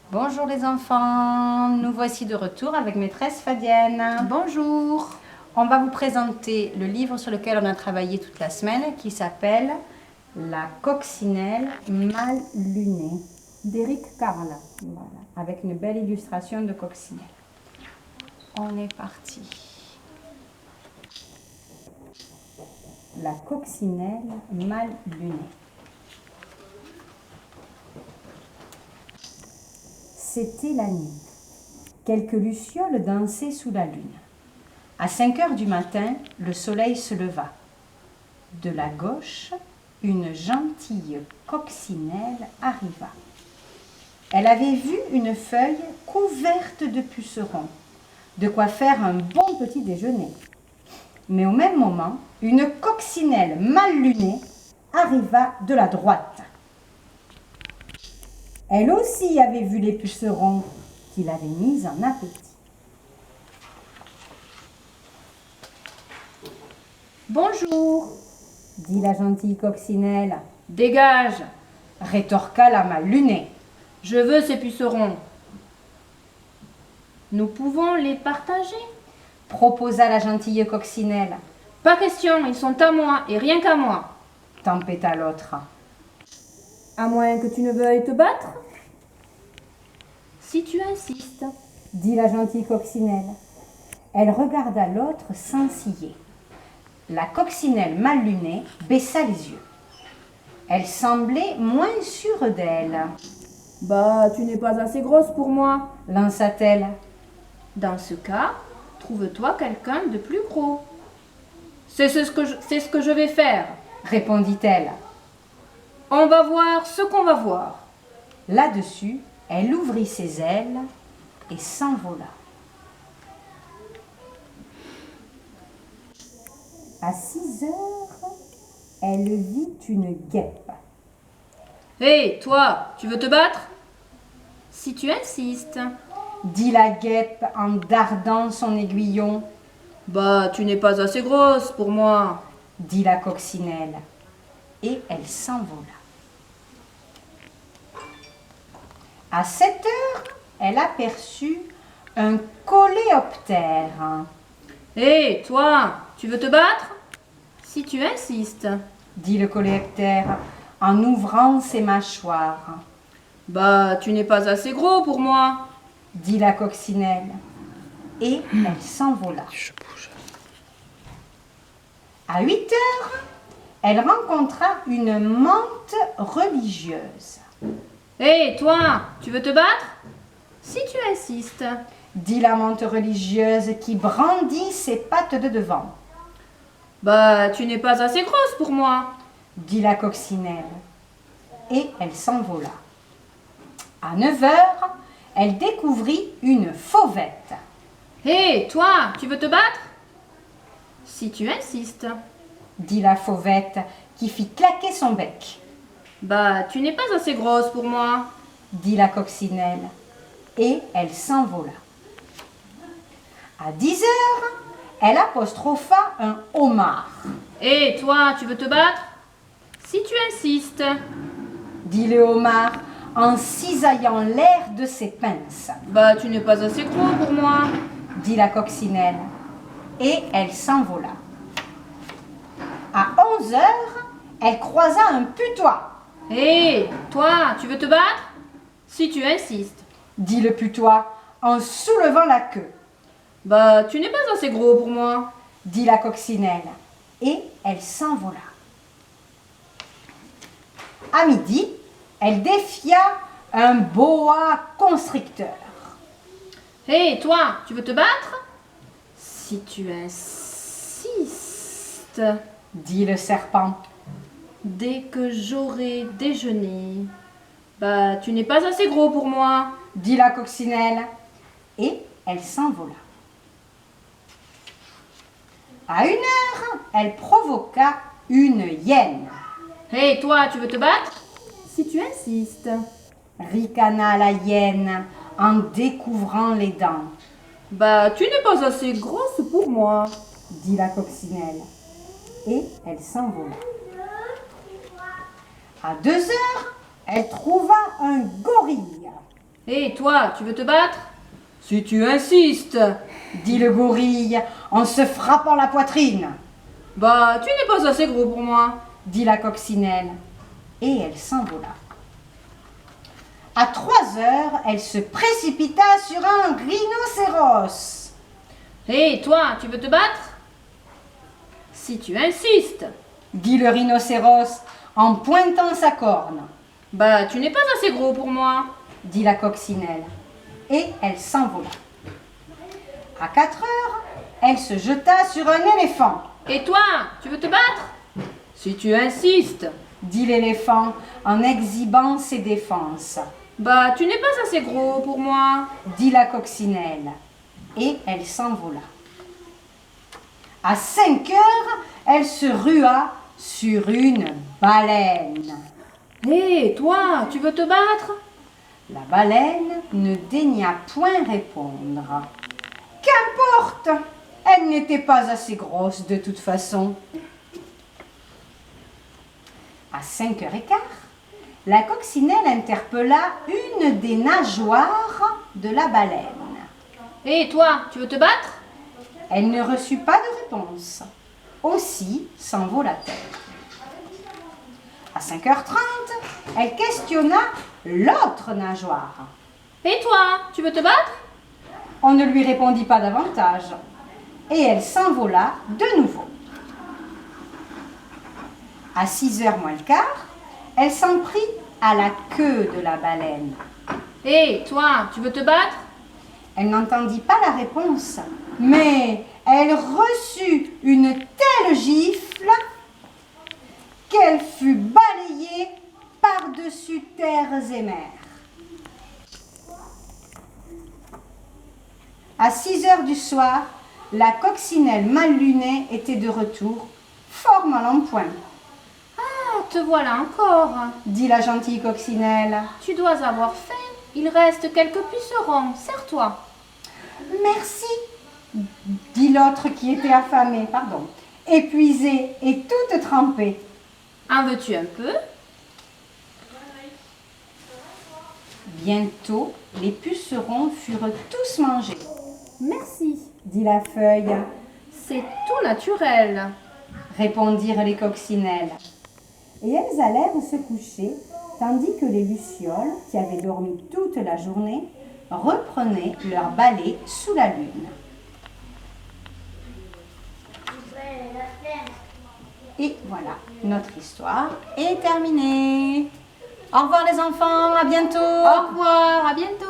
Bonjour les enfants, nous voici de retour avec maîtresse Fadienne. Bonjour. On va vous présenter le livre sur lequel on a travaillé toute la semaine qui s'appelle La coccinelle mal lunée d'Éric Carle. Voilà, avec une belle illustration de coccinelle. On est parti. La coccinelle mal lunée. C'était la nuit. Quelques lucioles dansaient sous la lune. À 5 heures du matin, le soleil se leva. De la gauche, une gentille coccinelle arriva. Elle avait vu une feuille couverte de pucerons, de quoi faire un bon petit déjeuner. Mais au même moment, une coccinelle mal lunée arriva de la droite. Elle aussi avait vu les pucerons qui l'avaient mise en appétit. Bonjour. Dit la gentille coccinelle, Dégage. rétorqua la mal lunée. Je veux ces pucerons. Nous pouvons les partager? Proposa la gentille coccinelle. Pas question, ils sont à moi et rien qu'à moi. Tempêta l'autre. À moins que tu ne veuilles te battre? Si tu insistes. Dit la gentille coccinelle. Elle regarda l'autre sans ciller. La coccinelle mal lunée baissa les yeux. Elle semblait moins sûre d'elle. Bah, tu n'es pas assez grosse pour moi. Lança-t-elle. Dans ce cas, trouve-toi quelqu'un de plus gros. C'est ce que je vais faire. Répondit-elle. On va voir ce qu'on va voir. Là-dessus, elle ouvrit ses ailes et s'envola. À 6 heures, elle vit une guêpe. Hé, toi, tu veux te battre? Si tu insistes. Dit la guêpe en dardant son aiguillon. Bah, tu n'es pas assez grosse pour moi. Dit la coccinelle. Et elle s'envola. À 7 heures, elle aperçut un coléoptère. Hé, toi, tu veux te battre? Si tu insistes. Dit le coléoptère en ouvrant ses mâchoires. Bah, tu n'es pas assez gros pour moi. Dit la coccinelle. Et elle s'envola. À 8 heures, elle rencontra une mante religieuse. Hé, toi, tu veux te battre? Si tu insistes. Dit la mante religieuse qui brandit ses pattes de devant. Bah, tu n'es pas assez grosse pour moi. Dit la coccinelle. Et elle s'envola. À 9 heures, elle découvrit une fauvette. Hé, toi, tu veux te battre? Si tu insistes. Dit la fauvette qui fit claquer son bec. Bah, tu n'es pas assez grosse pour moi. Dit la coccinelle. Et elle s'envola. À 10 heures, elle apostropha un homard. Hé, toi, tu veux te battre? Si tu insistes. Dit le homard en cisaillant l'air de ses pinces. Bah, tu n'es pas assez gros pour moi. Dit la coccinelle. Et elle s'envola. À 11 heures, elle croisa un putois. Hé, toi, tu veux te battre? Si tu insistes. Dit le putois en soulevant la queue. Bah, tu n'es pas assez gros pour moi. Dit la coccinelle. Et elle s'envola. À midi, elle défia un boa constricteur. Hé, toi, tu veux te battre? Si tu insistes. Dit le serpent. Dès que j'aurai déjeuné. Bah, tu n'es pas assez gros pour moi. Dit la coccinelle. Et elle s'envola. À 1 heure, elle provoqua une hyène. Hé, toi, tu veux te battre? Si tu insistes. Ricana la hyène en découvrant les dents. Bah, tu n'es pas assez grosse pour moi. Dit la coccinelle. Et elle s'envola. À 2 heures, elle trouva un gorille. Hé, toi, tu veux te battre? Si tu insistes. dit le gorille en se frappant la poitrine. Bah, tu n'es pas assez gros pour moi. Dit la coccinelle. Et elle s'envola. À 3 heures, elle se précipita sur un rhinocéros. Hé, toi, tu veux te battre? Si tu insistes. Dit le rhinocéros en pointant sa corne. Bah, tu n'es pas assez gros pour moi. Dit la coccinelle. Et elle s'envola. À 4 heures, elle se jeta sur un éléphant. Et toi, tu veux te battre? Si tu insistes. Dit l'éléphant en exhibant ses défenses. Bah, tu n'es pas assez gros pour moi. Dit la coccinelle. Et elle s'envola. À 5 heures, elle se rua sur une baleine. Hé, toi, tu veux te battre? La baleine ne daigna point répondre. Qu'importe, elle n'était pas assez grosse de toute façon. À 5h15, la coccinelle interpella une des nageoires de la baleine. Hé, toi, tu veux te battre? Elle ne reçut pas de réponse. Aussi s'envola-t-elle. À 5h30, elle questionna l'autre nageoire. Et toi, tu veux te battre? On ne lui répondit pas davantage. Et elle s'envola de nouveau. À 6h moins le quart, elle s'en prit à la queue de la baleine. Hé, toi, tu veux te battre? Elle n'entendit pas la réponse, mais elle reçut une telle gifle qu'elle fut balayée par-dessus terres et mers. À 6h du soir, la coccinelle mal lunée était de retour, fort mal en point. Ah, te voilà encore. Dit la gentille coccinelle. Tu dois avoir faim. Il reste quelques pucerons. Serre-toi. Merci, dit l'autre qui était affamée, épuisée et toute trempée. En veux-tu un peu? Bientôt, les pucerons furent tous mangés. Merci. Dit la feuille, C'est tout naturel. répondirent les coccinelles. Et elles allèrent se coucher, tandis que les lucioles, qui avaient dormi toute la journée, reprenaient leur balai sous la lune. Et voilà, notre histoire est terminée. Au revoir les enfants, à bientôt. Au revoir, à bientôt.